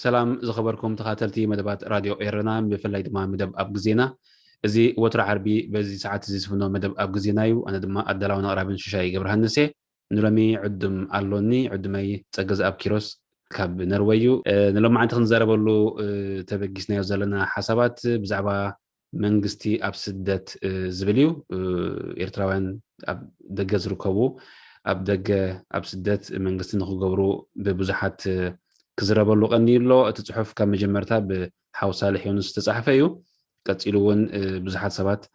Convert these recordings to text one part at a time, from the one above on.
سلام زخبركم تخاتلتي مدبات راديو إيرنا بفلاي دما مدب أب جزينا زي وتر عربي بزي ساعات زي سفنو مدب أب جزينا يو أنا دما أدلاونا قرابن ششاي قبر هندسي نلمي عدم ألوني عدمي تسجز أب كيروس كاب نرويو نلوم عن تخنزار بقولو تبجسنا يوزلنا حسابات بزعبا منجستي أب سدت زبليو إيرتراوان أب دجز ركوبو أب دج أب سدت منجستي نخو قبرو ببزحات كزربلو قنيلو تصحف كم مجمرتها بحاو صالح يونس تصحف ايو قصيلون بزحات سبات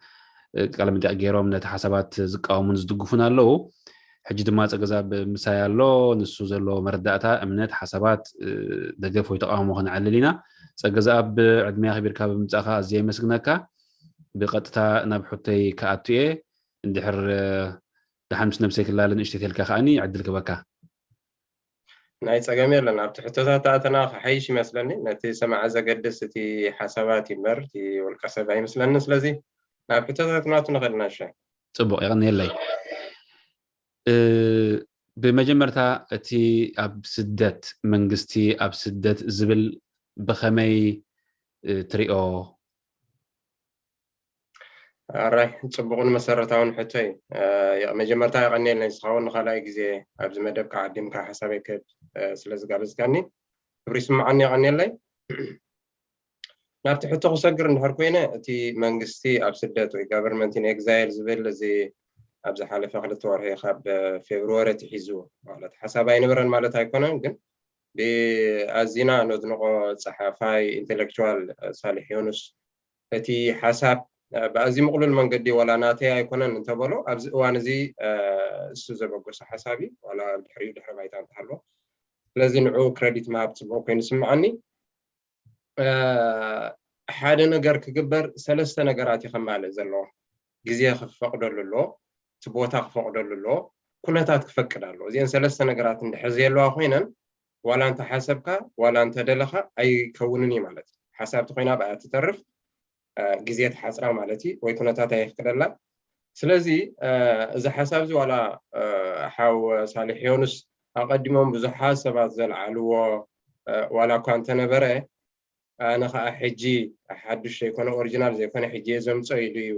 قال مدي غيروم نت حسابات زقاومن زدغفون الله حجي دما صغزا بمساي الله نسو زلو مرداتا امنت حسابات دغفو يتقامو خن عللينا صغزا بعدمي خبيركا بمصخا زي مسغنكا بقطتا نبحتي كاتيه اندحر دحمس نفسك لالن اشتتلكا خاني عدلك بكا ناي صقامير لنا بتحتوتات تاعتنا حيش مثلني نتي سمع زقدستي حساباتي مرتي والقصبه مثلنا سلازي نا بتحتوتات ما تنقلنا شيء صبو يغني يلي بمجمرتا اتي اب سدت منغستي اب سدت زبل بخمي تريو راي تصبغون مسرتاون حتي يا مجمرتا يغني لنا يسخون خلاي غزي ابز مدب كعدم كحسابك سلاز قابزكاني بريسم عني غني لي نابت حتى خسقر نهار كوينه تي منغستي اب سدت وي government in exile زبل زي ابز حالف خلت ورهي خاب فبراير تحيزو مالت حساباي نبرن مالت هيكونن كن بازينا نذنقو صحافاي انتلكتوال صالح يونس تي حساب بازي مقلل منقدي ولا ناتي هيكونن انتبلو ابز وانزي سوزبغوس حسابي ولا الحريو دحر بايتان تحلو لازم نعو كريديت ماب تبغوا كاين سمعني حاجه ነገር ክግበር ሰለስተ ነገራት ይኸማለ ዘሎ ግዜ ክፈቅደሉ ትቦታ ክፈቅደሉ ኩነታት ክፈቅዳሉ እዚን ሰለስተ ነገራት እንድሕዝ የለዋ ኮይነን ዋላ እንተ ሓሰብካ ዋላ እንተ ደለኻ ኣይከውንን ማለት ሓሳብቲ ኮይና በኣ ትተርፍ ግዜ ተሓፅራ ማለት ወይ ኩነታት ኣይፍቅደላ ስለዚ እዚ ሓሳብ እዚ ዋላ ሓው ሳሊሕ ዮኑስ أقدمهم بزحات سبات زلعلو ولا كنت نبره أنا حجي حدش يكون أوريجينال زي كون حجي زمت أيدي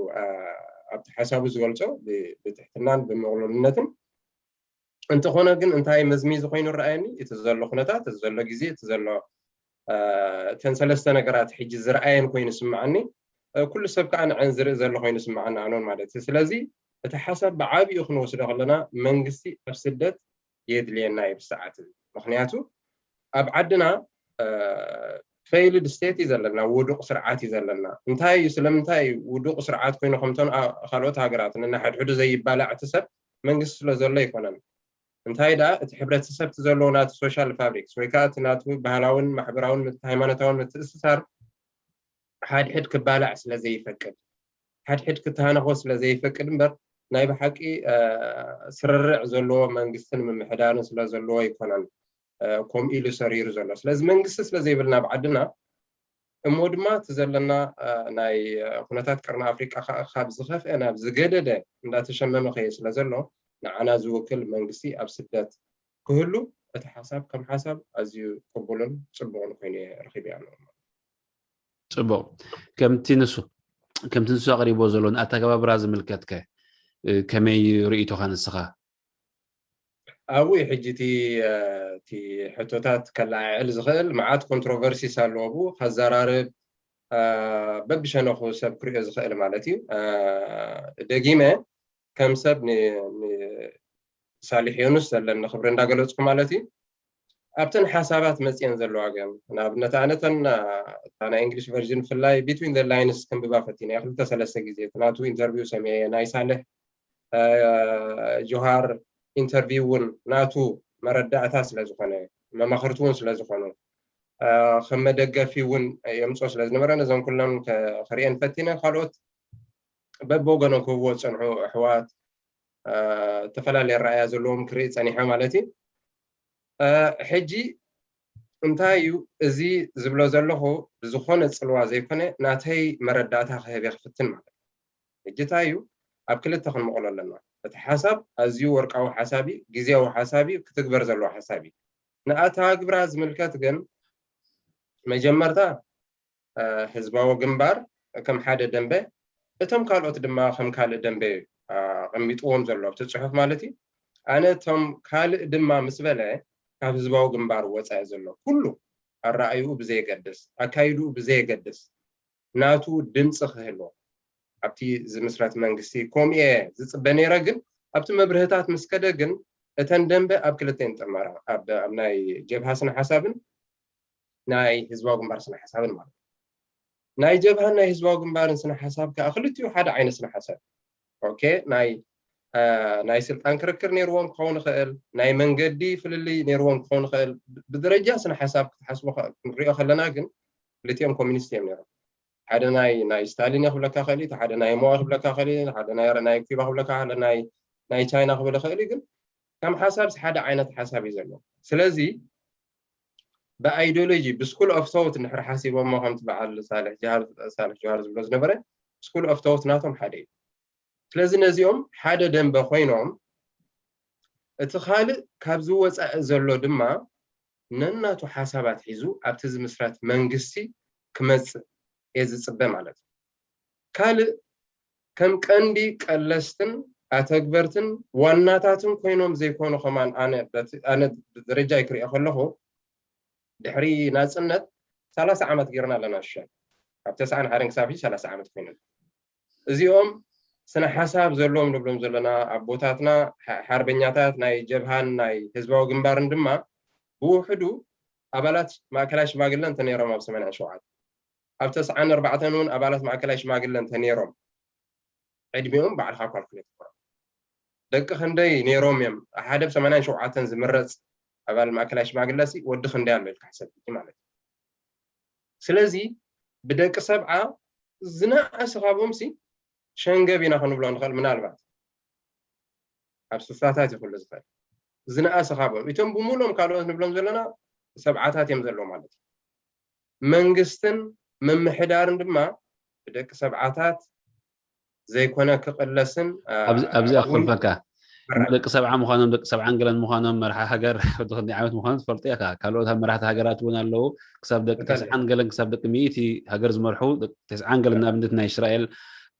حساب زغلته بتحتنان بمغلولنتن أنت هنا جن أنت هاي مزميز خوين الرأيني يتزلوا خناتات يتزلوا جزية يتزلوا تنسلستنا قرات حجي زرعين كوين يسمعني كل سبق عن زر زلوا خوين يسمعنا عنون مالتي سلازي تحسب بعابي يخنو سدخلنا منقسي أفسدت يدلينا بساعات مخنياتو أبعدنا فيلد ستيتي زلنا ودوق سرعات زلنا انتهي سلمنتهي ودوق سرعات كوينو خمتون خلوت هاجرات إن حد حدو زي بالع تسب منقص لزلا يكونن انتهي دا تحبرت تسب تزلونات سوشيال فابريكس ويكات ناتو بهلاون محبراون هيمانتاون متأسسار حد كبالع سلا زي يفكر حد كتهانا خو سلا زي يفكر مبر ناي بحقي سررع زلو منقستن من محدان سلا زلو يكونن كوم إلو سرير زلو سلاز منقست سلا زي بلنا بعدنا مودما تزلنا ناي خناتات كرنا أفريقيا خاب زخف أنا بزجدده لا تشمم خيس سلا زلو نعنا زوكل منقستي أبسدت كهلو أتحسب كم حسب أزيو قبولن صبون كيني رخيبي عنه صبو كم تنسو قريبو زلون أتاقبا براز ملكتك كمي رئيتو خان السخا أوي حجتي تي حتوتات كلا الزغل معات كونتروفرسي سالوبو خزرارب ببشنو خو سب كري زغل مالتي دقيمه كم سب ني صالح يونس لان خبر اندا قلصكم مالتي أبتن حسابات مسيان زلواجم نابنت أنا إنجليش فيرجن في اللاي between the lines كم ببافتين أخذ تسلسل جزيت ناتو انترفيو سميه نايساله جوهر انترفيو ناتو مردعتها سلازخانه ما مخرتون سلازخانه خم دقفيون يمصو سلازنبره نزم كلهم كخريان فتينا خالوت ببوغنو كوو صنعوا احوات تفلالي الرأي زلوم كريت اني حمالتي حجي انتايو ازي زبلو زلوه بزخونه صلوا زيكونه ناتي مردعتها خيب يخفتن ማለት اجتايو اب كلته خن مقول لنا بتحسب ازيو ورقاو حسابي غزياو حسابي كتكبر زلو حسابي ناتا غبراز ملكت جن مجمرتا حزباو جنبار كم حدا دنبه اتم كالوت دما خم كال دنبه قميطوم زلو بتصحف مالتي انا تم كال دما مسبله كاب حزباو جنبار وصا زلو كله الرايو بزي يقدس اكايدو بزي يقدس ناتو دمص خهلو ابتي زمسرات منغستي كوميه زصبنيرا جن ابتي مبرهتات مسكده جن اتن دنبه اب كلتين تمارا اب ناي جبهه سن حسابن ناي حزباو جنبار سن حسابن مال ناي جبهه ناي حزباو جنبار سن حساب كاخلتيو حدا عين سن حساب اوكي ناي سلطان كركر نيروم كون خيل ناي منغدي فللي نيروم كون خيل بدرجه سن حساب تحسبو نريو خلنا جن كلتيهم كومونيستيم نيرو حدا ناي ستالين ياخذ لك خلي حدا ناي مو ياخذ لك خلي حدا ناي كيف ياخذ لك حدا ناي تشاينا ياخذ لك خلي جن كم حساب حدا عينه حساب يزلو سلازي بايديولوجي بسكول اوف ثوت نحر حاسبه ما فهمت بعد صالح جوهر زبلوز نبره سكول اوف ثوت ناتهم حدا سلازي نزيهم حدا دنبه خوينهم اتخالق كابزو وصا زلو دما نناتو حسابات حيزو ابتز مسرات منغستي كمص يزصبه ማለት ካል ከም ቀንዲ ቀለስትን አተግበርትን ዋናታትን ኮይኖም ዘይኮኑ ከማን አነ ደረጃ ይክሪአ ከለሁ ድሕሪ ናጽነት 30 ዓመት ጌርና ለናሽ ኣብ 90 ሓረን ክሳብ 30 ዓመት ኮይኑ እዚኦም ስነ ሓሳብ ዘሎም ንብሎም ዘለና ኣቦታትና ሓርበኛታት ናይ ጀብሃን ናይ ህዝባዊ ግንባርን ድማ ብውሕዱ ኣባላት ማእከላይ ሽማግለን ተነይሮም ኣብ 87 ኣብ 94 ኣባላት ማእከላይ ሽማግለን ተነይሮም ዕድሜኦም ባዕልካ ካልኩሌት ኮራ ደቂ ክንደይ ነይሮም እዮም ሓደ 87 ዝምረጽ ኣባል ማእከላይ ሽማግለሲ ወዲ ክንደይ ኣሎ ክሕሰብ ማለት ስለዚ ብደቂ ሰብዓ ዝናእሰ ካብኦምሲ ሸንገቢና ክንብሎ ንኽእል ምናልባት ኣብ ስፍራታት ይኹሉ ዝኽእል ዝናእሰ ካብኦም እቶም ብሙሉኦም ካልኦት ንብሎም ዘለና ሰብዓታት እዮም ዘሎ ማለት መንግስትን ممحدارن دما بدك سبعات زي كنا كقلسن ابزي اخل فكا دك سبعه مخانم دك سبعان قلن مخانم مرحه هاجر دخلني عامت مخانم فرطيكا كالوتها مرحه هاجرات ونالو كسب دك 90 قلن كسب دك 100 هاجر زمرحو دك 90 قلن ابنتنا اسرائيل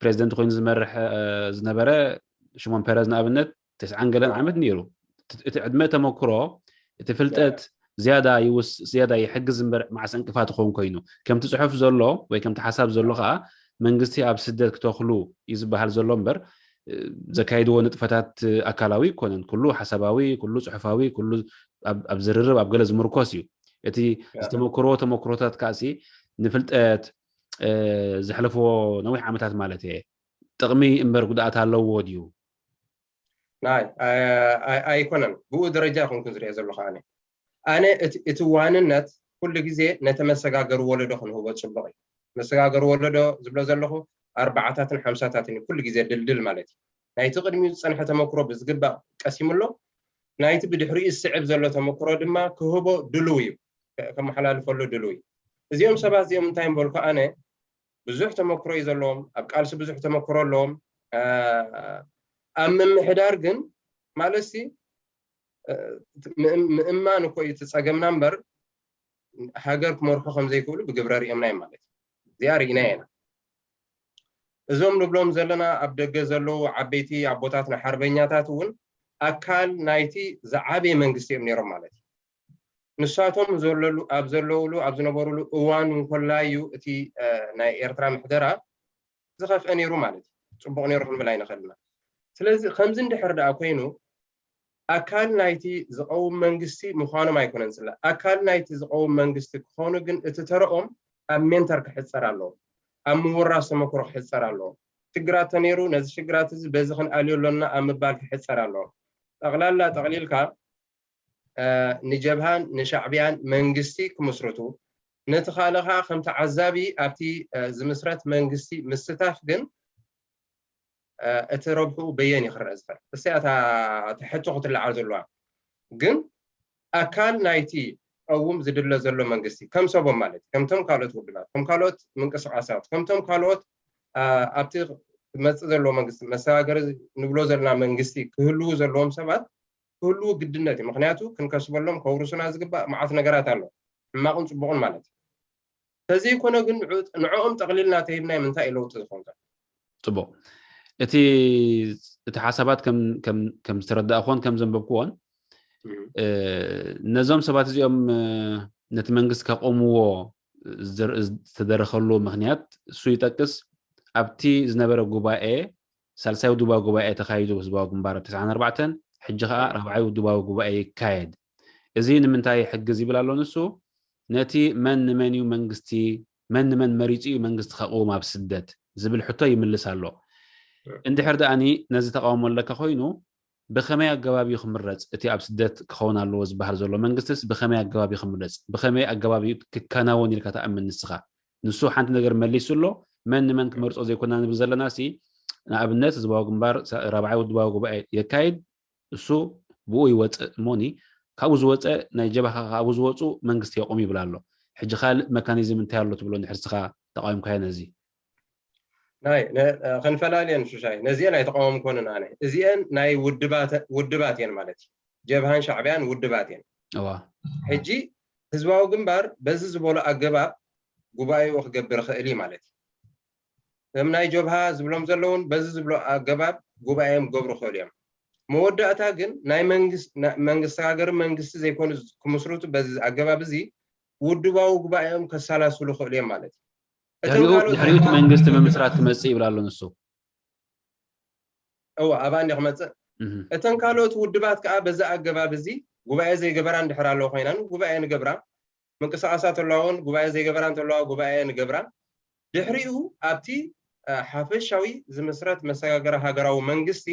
بريزيدنت خوين زمرح زنبره شمون بيرزنا ابنت 90 قلن عامت نيرو عدمه تمكرو تفلتت زياده يحجز مع سنكفات خون كينو كم تصحف زلو ወይ كم تحساب زلو خا መንግስቲ ኣብ ስደት ክተኽሉ ይዝበሃል ዘሎ እምበር ዘካይድዎ ንጥፈታት ኣካላዊ ኮነን ኩሉ ሓሳባዊ ኩሉ ጽሑፋዊ ኩሉ ኣብ ዝርርብ ኣብ ገለ ዝምርኮስ እዩ እቲ ተመክሮታት ካሲ ንፍልጠት ዝሕለፍዎ ነዊሕ ዓመታት ማለት እየ ጥቕሚ እምበር ጉድኣት ኣለዎ ድዩ ናይ ኣይኮነን ብኡ ደረጃ ኮንኩን ዝርአ ዘሎ ኸኣነ ኣነ እቲ ዋንነት ኩሉ ግዜ ነተመሰጋገሩ ወለዶ ክንህቦ ጽቡቕ እዩ مسجاجر ولده زبلا زلخو 4 5 كل جزء دلدل مالتي نايت قدمي صنحه تمكرو بزغبا قسيملو نايت بدحري السعب زلو تمكرو دما كهبو دلوي كما حلال فلو دلوي زيوم سبا زيوم تايم بولكو انا بزح تمكرو يزلوم ابقالس بزح تمكرو لهم امم حدار جن مالسي اما نكو يتصقمنا نمبر هاجر كمرخو خمزه يقولوا بجبراري امناي مالتي زياري ناينا እዞም ንብሎም ዘለና ኣብ ደገ ዘለው ዓበይቲ ኣቦታትና ሓርበኛታት እውን ኣካል ናይቲ ዝዓበየ መንግስቲ እዮም ነይሮም ማለት እዩ ንሳቶም ዘለሉ ኣብ ዘለውሉ ኣብ ዝነበሩሉ እዋን እንኮላዩ እቲ ናይ ኤርትራ ምሕደራ ዝኸፍአ ነይሩ ማለት እዩ ጽቡቕ ነይሩ ክንብል ኣይንኽእልና ስለዚ ከምዚ እንድሕር ደኣ ኮይኑ ኣካል ናይቲ ዝቀውም መንግስቲ ምዃኖም ኣይኮነን ስለ ኣካል ናይቲ ዝቀውም መንግስቲ ክኾኑ ግን እቲ ተረኦም ኣብ ሜንተር ክሕፀር ኣለዎ ኣብ ምውራስ ተመክሮ ክሕፀር ኣለዎ ሽግራት ተነይሩ ነዚ ሽግራት እዚ በዚ ክንኣልየሎና ኣብ ምባል ክሕፀር ኣለዎ ጠቕላላ ጠቕሊልካ ንጀብሃን ንሻዕብያን መንግስቲ ክምስርቱ ነቲ ካልኻ ከም ተዓዛቢ ኣብቲ ዝምስረት መንግስቲ ምስታፍ ግን እቲ ረብሑ በየን ይኽረእ ዝኽእል እስያታ ተሕቶ ክትለዓል ዘለዋ ግን ኣካል ናይቲ ቀውም ዝድለ ዘሎ መንግስቲ ከም ሰቦም ማለት ከምቶም ካልኦት ውድባት ከም ካልኦት ምንቅስቃሳት ከምቶም ካልኦት ኣብቲ መፅእ ዘሎ መንግስቲ መሰጋገሪ ንብሎ ዘለና መንግስቲ ክህልው ዘለዎም ሰባት ክህልው ግድነት እዩ ምክንያቱ ክንከስበሎም ከውርሱና ዝግባእ መዓት ነገራት ኣሎ ሕማቅን ፅቡቅን ማለት ስለዚ ኮነ ግን ንዕኦም ጠቕሊልና ተሂብናይ ምንታይ ኢለውጥ ዝኮንከ ፅቡቅ እቲ ሓሳባት ከም ዝተረዳእኾን ከም ዘንበብክዎን ነዞም ሰባት እዚኦም ነቲ መንግስቲ ከቆምዎ ዝተደረኸሉ ምክንያት እሱ ይጠቅስ ኣብቲ ዝነበረ ጉባኤ ሳልሳይ ውድባዊ ጉባኤ ተካይዱ ህዝባዊ ግንባር 94 ሕጂ ከዓ ራብዓይ ውድባዊ ጉባኤ ይካየድ እዚ ንምንታይ ሕግዝ ይብል ኣሎ ንሱ ነቲ መን እዩ መንግስቲ መን መሪፁ መንግስቲ ከቆም ኣብ ስደት ዝብል ሕቶ ይምልስ ኣሎ እንድሕር ደኣኒ ነዚ ተቃውሞ ኣለካ ኮይኑ ብኸመይ ኣገባቢ ክምረፅ እቲ ኣብ ስደት ክኸውን ኣለዎ ዝበሃል ዘሎ መንግስትስ ብኸመይ ኣገባቢ ክምረፅ ብኸመይ ኣገባቢ ክከናወን ኢልካ ተኣምን ንስኻ ንሱ ሓንቲ ነገር መሊሱ ኣሎ መን ክመርፆ ዘይኮና ንብል ዘለና ሲ ንኣብነት ህዝባዊ ግንባር ራብዓይ ውድባዊ ጉባኤ የካይድ እሱ ብኡ ይወፅእ እሞኒ ካብኡ ዝወፀ ናይ ጀባኻ ካብኡ ዝወፁ መንግስቲ የቆም ይብል ኣሎ ሕጂ ካልእ መካኒዝም እንታይ ኣሎ ትብሎ እንድሕር ስኻ ተቃዊምካዮ ነዚ ናይ ክንፈላለየን ሹሻይ ነዚአን ኣይተቃወም ኮንን ኣነ እዚአን ናይ ውድባት እየን ማለት እዩ ጀብሃን ሻዕብያን ውድባት እየን ሕጂ ህዝባዊ ግንባር በዚ ዝበሎ ኣገባብ ጉባኤኡ ክገብር ክእል ማለት እዩ ከም ናይ ጀብሃ ዝብሎም ዘለውን በዚ ዝብሎ ኣገባብ ጉባኤም ገብሩ ክእል እዮም መወዳእታ ግን ናይ መንግስቲ ሃገር መንግስቲ ዘይኮኑ ክምስርቱ በዚ ኣገባብ እዚ ውድባዊ ጉባኤም ከሰላስሉ ክእል እዮም ማለት እዩ ድሕሪኡ መንግስቲ ምምስራት ክመፅእ ይብል ኣሎ ንሱ ኣብ ኣንዲ ክመፅእ እተን ካልኦት ውድባት ከዓ በዛ ኣገባብ እዚ ጉባኤ ዘይገበራ እንድሕር ኣለዎ ኮይናን ጉባኤ ንገብራ ምንቅስቃሳት ኣለውን ጉባኤ ዘይገበራ እንተለዋ ጉባኤ ንገብራ ድሕሪኡ ኣብቲ ሓፈሻዊ ዝምስረት መሰጋገሪ ሃገራዊ መንግስቲ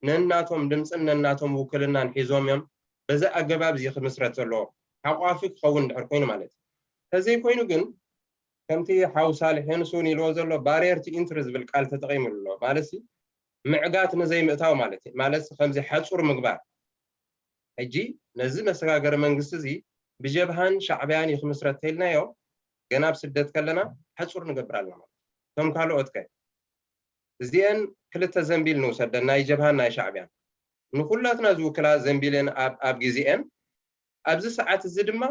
ነናቶም ድምፅን ነናቶም ውክልናን ሒዞም እዮም በዛ ኣገባብ እዚ ክምስረት ዘለዎ ሓቋፊ ክኸውን ድሕር ኮይኑ ማለት ከዘይ ኮይኑ ግን ከምቲ ሓውሳል ሕንሱን ኢልዎ ዘሎ ባሪየርቲ ኢንትሪ ዝብል ቃል ተጠቂሙሉ ኣሎ ማለት ምዕጋት ንዘይምእታው ማለት እዩ ማለት ከምዚ ሓፁር ምግባር ሕጂ ነዚ መሰጋገሪ መንግስቲ እዚ ብጀብሃን ሻዕብያን ይክምስረት ተይልናዮ ገና ብስደት ከለና ሓፁር ንገብር ኣለና ማለት ከም ካልኦት ከ እዚአን ክልተ ዘንቢል ንውሰደ ናይ ጀብሃን ናይ ሻዕብያን ንኩላትና ዝውክላ ዘንቢልን ኣብ ግዜአን ኣብዚ ሰዓት እዚ ድማ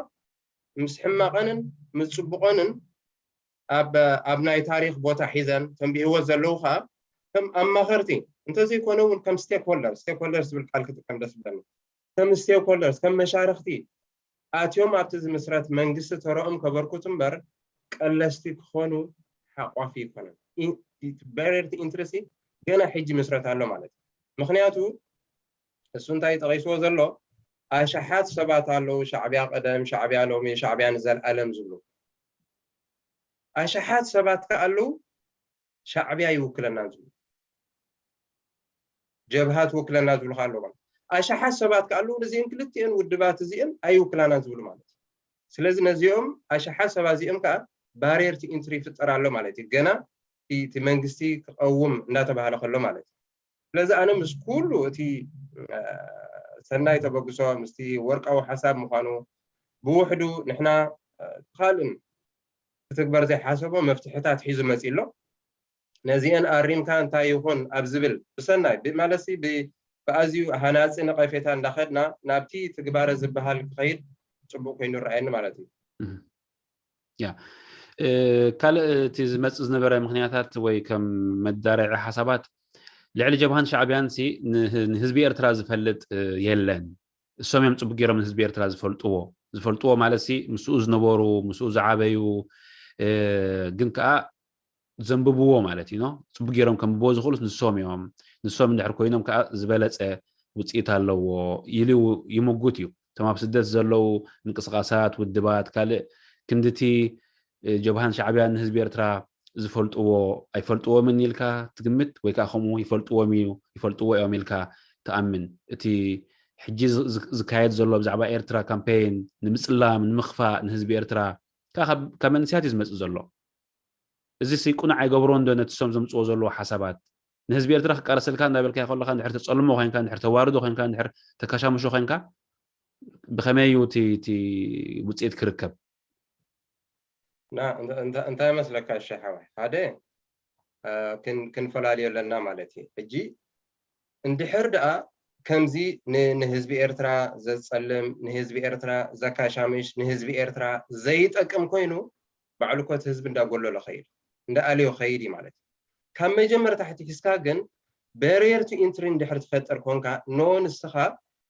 ምስ ሕማቐንን ምስ ፅቡቆንን ኣብ ናይ ታሪክ ቦታ ሒዘን ከም ብህይወት ዘለዉ ከዓ ከም ኣማኸርቲ እንተዘይኮነ እውን ከም ስቴክ ሆልደርስ ዝብል ቃል ክጥቀም ደስ ብለኒ ከም ስቴክ ሆልደርስ ከም መሻርክቲ ኣትዮም ኣብቲ ዝምስረት መንግስቲ ተረኦም ከበርኩት እምበር ቀለስቲ ክኾኑ ሓቋፊ ይኮነን ባሪየርቲ ኢንትረስቲ ገና ሕጂ ምስረት ኣሎ ማለት ምክንያቱ እሱ እንታይ ጠቂስዎ ዘሎ ኣሽሓት ሰባት ኣለዉ ሻዕብያ ቀደም ሻዕብያ ሎሚ ሻዕብያ ንዘለኣለም ዝብሉ ኣሽሓት ሰባት ከዓ ኣለዉ ሻዕብያ ይውክለና ዝብሉ ጀብሃት ውክለና ዝብሉ ከዓ ኣለዉ ኣሽሓት ሰባት ከዓ ኣለዉ እዚአን ክልቲአን ውድባት እዚአን ኣይውክላና ዝብሉ ማለት ስለዚ ነዚኦም ኣሽሓት ሰባት እዚኦም ከዓ ባሪየርቲ ኢንትሪ ይፍጠር ኣሎ ማለት እዩ ገና እቲ መንግስቲ ክቀውም እንዳተባሃለ ከሎ ማለት እዩ ስለዚ ኣነ ምስ ኩሉ እቲ ሰናይ ተበግሶ ምስቲ ወርቃዊ ሓሳብ ምዃኑ ብውሕዱ ንሕና ካልእን ክትግበር ዘይሓሰቦ መፍትሕታት ሒዙ መፂ ኣሎ ነዚአን ኣሪምካ እንታይ ይኹን ኣብ ዝብል ብሰናይ ማለት ብኣዝዩ ሃናፂ ነቐፌታ እንዳኸድና ናብቲ ትግባረ ዝበሃል ክኸይድ ፅቡቅ ኮይኑ ይረአየኒ ማለት እዩ ካልእ እቲ ዝመፅእ ዝነበረ ምክንያታት ወይ ከም መዳርዒ ሓሳባት ልዕሊ ጀብሃን ሻዕብያን ንህዝቢ ኤርትራ ዝፈልጥ የለን እሶም እዮም ፅቡቅ ገይሮም ንህዝቢ ኤርትራ ዝፈልጥዎ ማለት ምስኡ ዝነበሩ ምስኡ ዝዓበዩ ግን ከዓ ዘንብብዎ ማለት እዩ ፅቡቅ ገይሮም ከምብዎ ዝኽእሉ ንሶም እዮም ንሶም እንድሕር ኮይኖም ከዓ ዝበለፀ ውፅኢት ኣለዎ ኢሉ ይምጉት እዩ ተማ ብስደት ዘለው እንቅስቃሳት ውድባት ካልእ ክንድቲ ጀብሃን ሻዕብያን ህዝቢ ኤርትራ ዝፈልጥዎ ኣይፈልጥዎምን ኢልካ ትግምት ወይ ከዓ ከምኡ ይፈልጥዎ እዮም ኢልካ ተኣምን እቲ ሕጂ ዝካየድ ዘሎ ብዛዕባ ኤርትራ ካምፔይን ንምፅላም ንምኽፋእ ንህዝቢ ኤርትራ ካብ መንስያት እዩ ዝመፅእ ዘሎ እዚ ቁኑዕ ኣይገብሮ እንዶ ነቲ ሶም ዘምፅዎ ዘለዎ ሓሳባት ንህዝቢ ኤርትራ ክቃለሰልካ እንዳበልካ ይኸለካ እንድሕር ተፀልሞ ኮይንካ እንድሕር ተዋርዶ ኮይንካ እንድሕር ተከሻምሾ ኮይንካ ብኸመይ እዩ እቲ ውፅኢት ክርከብ እንታይ መስለካ ሸሓዋይ ሓደ ክንፈላለዩ ኣለና ማለት እዩ ሕጂ እንድሕር ደኣ ከምዚ ንህዝቢ ኤርትራ ዘፀልም ንህዝቢ ኤርትራ ዘካሻምሽ ንህዝቢ ኤርትራ ዘይጠቅም ኮይኑ ባዕሉ ኮት ህዝቢ እንዳጎለሎ ኸይድ እንዳኣልዮ ኸይድ ማለት ካብ መጀመርታ ሕቲክስካ ግን ባሪየር ቱ ኢንትሪ እንድሕር ትፈጠር ኮንካ ኖ ንስኻ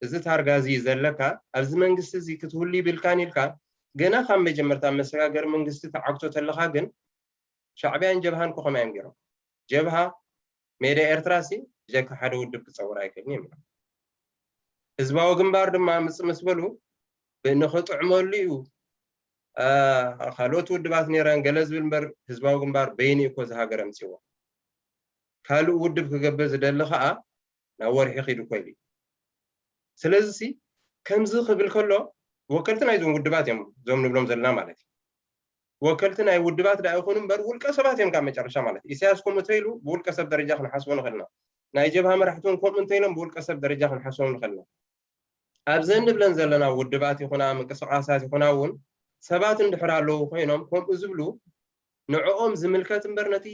እዚ ታርጋዚ ዘለካ ኣብዚ መንግስቲ እዚ ክትውሊ ይብልካን ኢልካ ገና ካብ መጀመርታ መሰጋገር መንግስቲ ተዓግቶ ተለኻ ግን ሻዕብያን ጀብሃን ከመይ ገይሮም ጀብሃ ሜዳ ኤርትራሲ ጀካ ሓደ ውድብ ክፀውር ኣይክእልኒ እዮም ህዝባዊ ግንባር ድማ ምስ በሉ ንኽጥዕመሉ እዩ ካልኦት ውድባት ነይረን ገለ ዝብል እምበር ህዝባዊ ግንባር በይኒ እኮ ዝሃገር ኣምፂዎ ካልእ ውድብ ክገብር ዝደሊ ከዓ ናብ ወርሒ ኺዱ ኮይሉ ስለዚ ከምዚ ክብል ከሎ ወከልቲ ናይ ዞም ውድባት እዮም ዞም ንብሎም ዘለና ማለት እዩ ወከልቲ ናይ ውድባት ዳ ይኹኑ እምበር ውልቀ ሰባት እዮም ካብ መጨረሻ ማለት እዩ ኢሳያስ ከምኡ እንተኢሉ ብውልቀ ሰብ ደረጃ ክንሓስቦ ንኽእልና ናይ ጀብሃ መራሕቱን ከምኡ እንተኢሎም ብውልቀ ሰብ ደረጃ ክንሓስቦም ንኽእልና ኣብዚ እንብለን ዘለና ውድባት ይኹና ምንቅስቃሳት ይኹና እውን ሰባት እንድሕር ኣለዉ ኮይኖም ከምኡ ዝብሉ ንዕኦም ዝምልከት እምበር ነቲ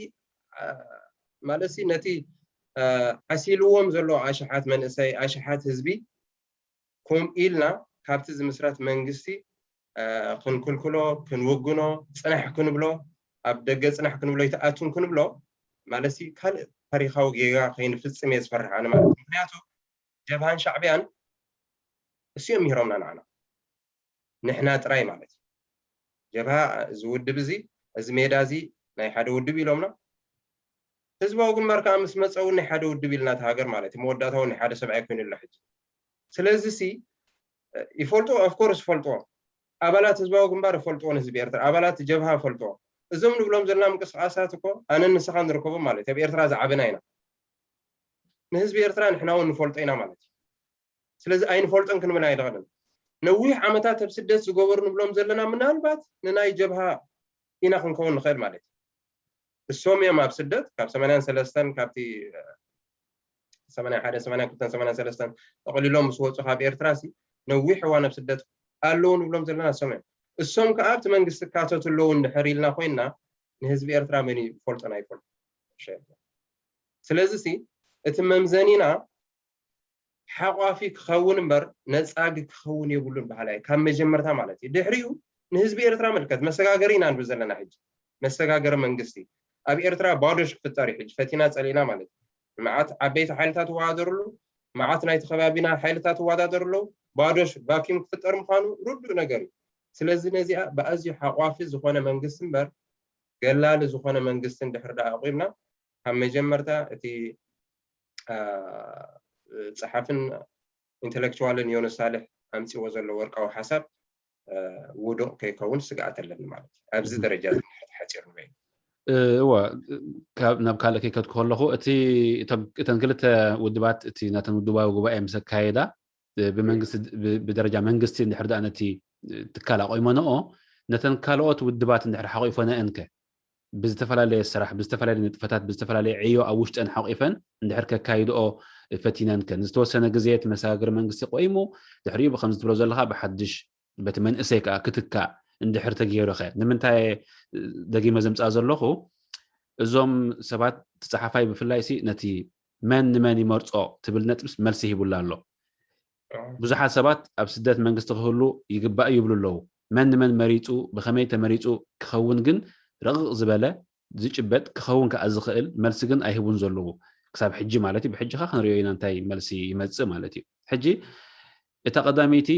ማለት ነቲ ዓሲልዎም ዘሎ ኣሽሓት መንእሰይ ኣሽሓት ህዝቢ ከምኡ ኢልና ካብቲ ዝምስረት መንግስቲ ክንክልክሎ ክንውግኖ ፅናሕ ክንብሎ ኣብ ደገ ፅናሕ ክንብሎ ይተኣቱን ክንብሎ ማለት ካልእ ታሪኻዊ ጌጋ ከይንፍፅም እየ ዝፈርሕ ኣነ ማለት ምክንያቱ ጀብሃን ሻዕብያን እሲኦም ይሮምና ንዓና ንሕና ጥራይ ማለት እዩ ጀብሃ እዚ ውድብ እዚ እዚ ሜዳ እዚ ናይ ሓደ ውድብ ኢሎምና ህዝባዊ ግንባር ከዓ ምስ መፀው ናይ ሓደ ውድብ ኢልና ተሃገር ማለት እዩ መወዳእታዊ ናይ ሓደ ሰብኣይ ኮይኑ ኣሎ ሕጂ ስለዚ ይፈልጦ ኦፍኮርስ ይፈልጦ ኣባላት ህዝባዊ ግንባር ይፈልጥዎ ንህዝቢ ኤርትራ ኣባላት ጀብሃ ይፈልጥዎ እዞም ንብሎም ዘለና ምንቅስቃሳት እኮ ኣነ ንስኻ ንርከቦም ማለት እዩ ኣብ ኤርትራ ዝዓበና ኢና ንህዝቢ ኤርትራ ንሕና እውን ንፈልጦ ኢና ማለት እዩ ስለዚ ኣይንፈልጦን ክንብል ኣይደቕልን ነዊሕ ዓመታት ኣብ ስደት ዝገበሩ ንብሎም ዘለና ምናልባት ንናይ ጀብሃ ኢና ክንከውን ንኽእል ማለት እዩ እሶም እዮም ኣብ ስደት ካብ 83 ካብቲ 81 82 83 ተቐሊሎም ምስ ወፁ ካብ ኤርትራ ነዊሕ እዋን ኣብ ስደት ኣለዉ ንብሎም ዘለና እሶም እዮም እሶም ከዓ ኣብቲ መንግስቲ ካተቱ ኣለዉ እንድሕር ኢልና ኮይንና ንህዝቢ ኤርትራ መን ይፈልጦን ኣይፈልጦ ስለዚ እቲ መምዘኒና ሓቋፊ ክኸውን እምበር ነፃጊ ክኸውን የብሉን ባህላይ ካብ መጀመርታ ማለት እዩ ድሕሪኡ ንህዝቢ ኤርትራ መልከት መሰጋገሪ ኢና ንብል ዘለና ሕጂ መሰጋገሪ መንግስቲ ኣብ ኤርትራ ባዶሽ ክፍጠር እዩ ሕጂ ፈቲና ፀሊና ማለት እዩ መዓት ዓበይቲ ሓይልታት ይወዳደርሉ መዓት ናይቲ ከባቢና ሓይልታት ይወዳደርሉ ባዶሽ ቫኪዩም ክፍጠር ምዃኑ ርዱእ ነገር እዩ ስለዚ ነዚኣ ብኣዝዩ ሓቋፊ ዝኾነ መንግስቲ እምበር ገላሊ ዝኾነ መንግስቲ እንድሕር ዳ ኣቑምና ካብ መጀመርታ እቲ ፀሓፍን ኢንተሌክቹዋልን ዮኑስ ሳልሕ ኣምፂዎ ዘሎ ወርቃዊ ሓሳብ ውዱቕ ከይከውን ስጋኣት ኣለኒ ማለት እዩ ኣብዚ ደረጃ ሓፂር ንበይ እዋ ናብ ካልእ ከይከድኩ ከለኹ እተን ክልተ ውድባት እቲ ናተን ውድባዊ ጉባኤ ምስ ኣካየዳ ብመንግስቲ ብደረጃ መንግስቲ እንድሕር ዳ ነቲ ትካል ኣቆይመንኦ ነተን ካልኦት ውድባት እንድሕር ሓቂፎነአን ከ ብዝተፈላለየ ስራሕ ብዝተፈላለየ ንጥፈታት ብዝተፈላለየ ዕዮ ኣብ ውሽጠን ሓቂፈን እንድሕር ከካይድኦ ፈቲነን ከ ንዝተወሰነ ግዜ እቲ መሰጋገሪ መንግስቲ ቆይሙ ድሕሪኡ ብከምዚ ትብሎ ዘለካ ብሓድሽ በቲ መንእሰይ ከዓ ክትካእ እንድሕር ተገይሩ ኸ ንምንታይ ደጊመ ዘምፃእ ዘለኹ እዞም ሰባት ተፀሓፋይ ብፍላይ ነቲ መን ንመን ይመርፆ ትብል ነጥብስ መልሲ ሂቡላ ኣሎ ብዙሓት ሰባት ኣብ ስደት መንግስቲ ክህሉ ይግባእ ይብሉ ኣለዉ መን ንመን መሪፁ ብኸመይ ተመሪፁ ክኸውን ግን ረቕቕ ዝበለ ዝጭበጥ ክኸውን ከዓ ዝኽእል መልሲ ግን ኣይህቡን ዘለዉ ክሳብ ሕጂ ማለት እዩ ብሕጂ ኻ ክንሪኦ ኢና እንታይ መልሲ ይመፅእ ማለት እዩ ሕጂ እታ ቀዳመይቲ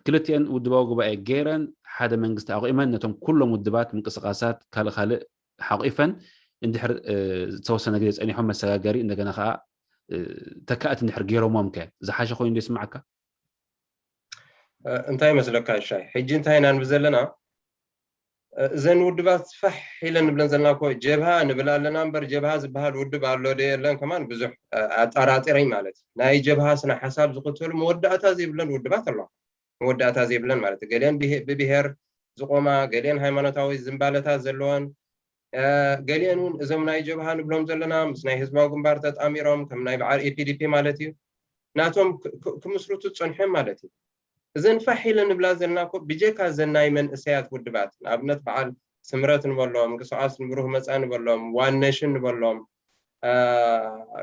ክልቲአን ውድባዊ ጉባኤ ገይረን ሓደ መንግስቲ ኣቂመን ነቶም ኩሎም ውድባት ምንቅስቃሳት ካልእ ሓቂፈን እንድሕር ዝተወሰነ ግዜ ፀኒሖም መሰጋገሪ እንደገና ከዓ تكأت نحر جيرومهم كان زحاشة خوين ديس معك انتهي مسلك الشاي حجي انتهينا نبزلنا زين ودبات فح إلى نبلن زلنا كوي جبهة نبلا لنا نبر جبهة زبها الودب على دي لان كمان بزح أطاراتيري مالتي ناي جبهة سنة حساب زقتول مودعتها زي بلن ودبات الله مودعتها زي بلن مالتي قالين ببهر زقوما قالين هايمانوتاوي زنبالتها زلوان قالين إذا مناي جبهة نبلهم زلنا مسناي حزباو جنبار تأميرهم كم ناي بعار EPDP مالتي ناتهم كمسروتو تصنحهم مالتي زين فحيل نبلا زلناكو بجيكا زناي من اسيات ودبات ابنت بعل سمرات نبلهم قصاص نبروه مسان نبلهم وان نيشن نبلهم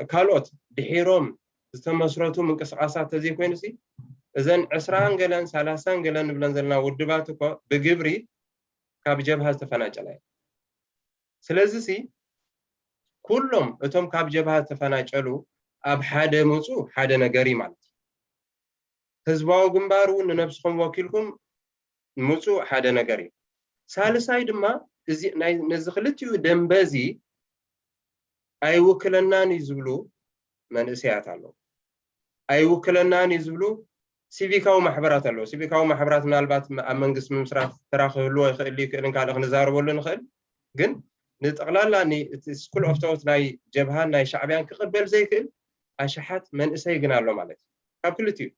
كالوت دحيروم استمسرتو من قصاصات تزي كوينسي زين 20 قلن 30 قلن نبلن زلنا ودباتكو بجبري كاب جبهه تفناجلاي سلازي كلهم اتم كاب جبهه تفناجلو اب حدا مصو حدا نغري مالت حزباو جنبارو ننفسكم وكيلكم مصو حدا نغري ثالثاي دما ازي نزخلتيو دنبزي اي وكلناني زبلو من اسيات الله اي وكلناني زبلو سيفيكاو محبرات الله سيفيكاو محبرات ምናልባት መንግስት ምምስራት ተራኽብሉ ይኽእል ይክእልን ካልእ ክንዛረበሉ ንኽእል ግን ንጠቕላላ ስኩል ኦፍ ቶት ናይ ጀብሃን ናይ ሻዕብያን ክቕበል ዘይክእል ኣሽሓት መንእሰይ ግን ኣሎ ማለት ካብ ክልቲኡ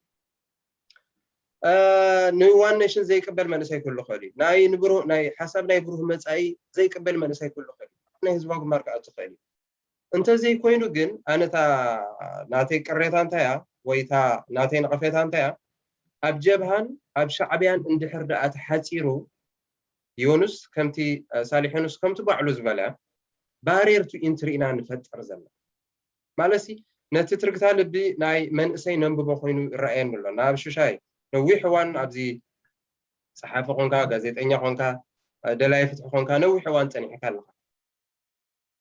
نوان نيشن زي قبل ما نسي كله خالي ناي نبرو ناي حسب ناي بروه مصاي زي قبل ما نسي كله خالي انا حزباو ماركات خالي انت زي كوينو جن انا تا ناتي قريت انت يا ويتا ناتي نقفيت انت يا اب جبهان اب شعبيان اندحر دات حصيرو يونس كمتي صالحونس كمتو بعلو زبلا بارير تو انترينا نفتر زلا مالسي نتتركتا لبي ناي منسي ننببو خوينو راين له ناب شوشاي نوي حوان ابزي صحافه قونكا غازيتانيا قونكا دلاي فتح قونكا نوي حوان تني حكال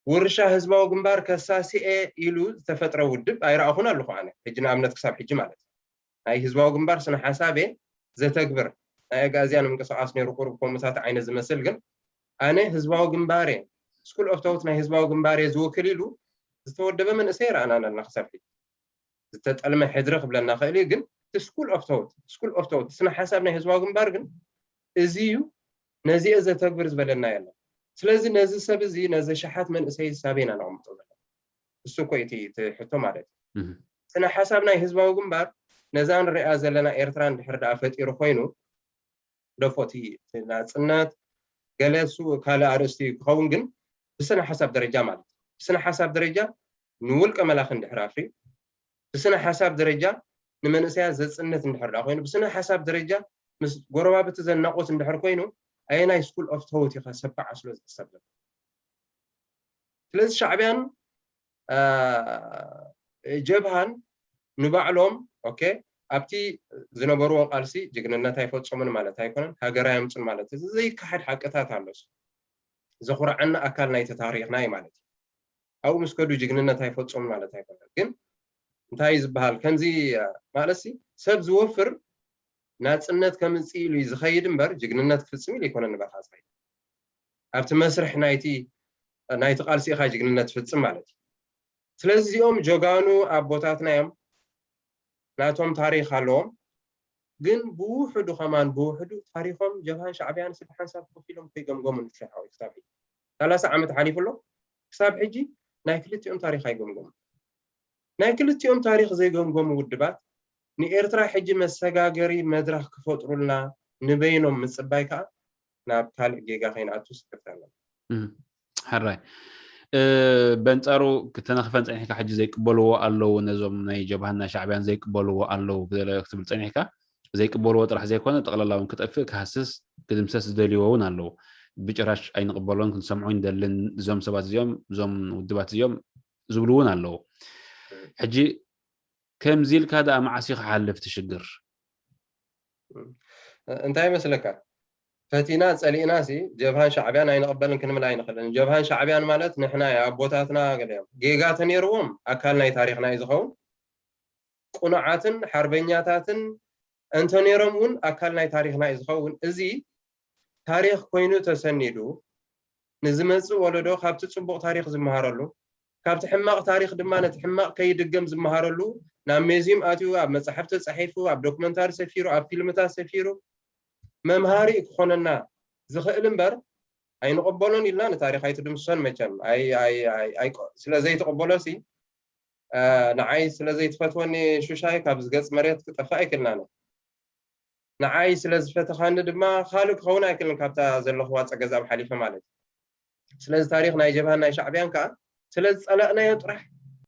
ورشا حزباو جنبار كساسي يلو تفطرو ودب ايراخون الله انا حجنا امنت كساب حج مالت اي حزباو جنبار سن حسابي زتكبر اي غازيان منقصاص ني ركوب كومسات عين زمسل كن انا حزباو جنباري سكول اوف توت ناي حزباو جنباري زوكليلو زتودبه من اسير انا نخسب زتطلم حدرخ بلنا خيلي كن سكول اوف توت سنا حسابنا حزباو جنبار كن ازيو نزي اذا تكبر زبلنا يلا ስለዚህ ነዚህ ሰብ እዚ ነዚህ ሸሓት መንእሰይ ሳቤና ነው ምጥዘለ እሱ ኮይቲ ትሕቶ ማለት ስነ ሐሳብና ህዝባዊ ግንባር ነዛን ሪኣ ዘለና ኤርትራን ድሕርዳ ፈጢሩ ኮይኑ ደፎቲ ናጽነት ገለሱ ካለ አርስቲ ከውን ግን ብስነ ሐሳብ ደረጃ ማለት ብስነ ሐሳብ ደረጃ ንውልቀ መላኽን ድሕራፍሪ ብስነ ሐሳብ ደረጃ ንመንእሰያ ዘጽነት እንድሕርዳ ኮይኑ ብስነ ሐሳብ ደረጃ ምስ ጎረባብት ዘናቆት እንድሕር ኮይኑ ايناي سكول اوف توت يخسبع اسلو زسبب ስለዚህ ሻዕቢያን ጀብሃን ንባዕሎም ኦኬ ኣብቲ ዝነበሩ ቃልሲ ጅግንነት አይፈጽሙን ማለት አይኮነን ሃገራዊ ምጽን ማለት እዚ ከሐድ ሐቀታት አለስ ዘኹራዕና አካል ናይ ታሪኽና ማለት አው መስከዱ ጅግንነት አይፈጽሙን ማለት አይኮነን ግን እንታይ ዝባሃል ከምዚ ማለሲ ሰብ ዝወፍር ናጽነት ከምጽኢሉ ይዝኸይድ እምበር ጅግንነት ፍጽም ኢሉ ይኮነን ነበር ሓሳይ ኣብቲ መስርሕ ናይቲ ቃልሲ ኢኻ ጅግንነት ፍጽም ማለት ስለዚኦም ጆጋኑ ኣቦታትና እዮም ናቶም ታሪኽ ኣለዎም ግን ብውሕዱ ኸማን ብውሕዱ ታሪኾም ጀብሃን ሻዕብያን ስልሓን ሰብ ከፊሎም ከይገምገሙ ንፍሕሓዊ ክሳብ 30 ዓመት ሓሊፉሎ ክሳብ ሕጂ ናይ ክልቲኦም ታሪኽ ኣይገምገሙ ናይ ክልቲኦም ታሪኽ ዘይገምገሙ ውድባት ንኤርትራ ሕጂ መሰጋገሪ መድረኽ ክፈጥሩልና ንበይኖም ምጽባይ ከዓ ናብ ካልእ ጌጋ ኸይንኣቱ ስክፍታለ حراي بنصارو كتنخفن صنيحكا حجي زيقبلوا الله نزوم ناي جبهنا شعبيان زيقبلوا الله بلا كتبل صنيحكا زيقبلوا طرح زيكون طقللاون كتفك كحسس كدمسس دليوون الله بجراش اي نقبلون كنسمعون دلن زوم سبات زيوم زوم ودبات زيوم زبلون الله حجي كم زيل كذا معسيخ حلف تشجر انتهي مسلكا فتينا صلينا سي جبهان شعبيان اي نقبلن كنمل اي نخلن جبهان شعبيان مالت نحنا يا ابوتاتنا قدام جيغات نيروم اكلنا تاريخنا يزخون قناعاتن حربنياتاتن انت نيرومون اكلنا تاريخنا يزخون ازي تاريخ كوينو تسنيدو نزمص ولدو خابت صبق تاريخ زمهارلو كابت حماق تاريخ دمانة حماق كي دقم زمهارلو نام ميزيم آتيو أب مصحفة صحيفو أب دوكمنتار سفيرو أب فيلمتا سفيرو ممهاري كخوننا زخيل مبر أي نقبلون إلا نتاريخ أي تدمسون مجم أي سلا زي تقبلوسي نعاي سلا زي تفتوني شو شاي كابز قص مريت كتفاي كلنا نعاي سلا زفتخان دما خالق خونا كلن كابتا زلو خوات أجزاء حليفة مالك سلا تاريخ ناي جبهة ناي شعبيان كا سلا أنا يطرح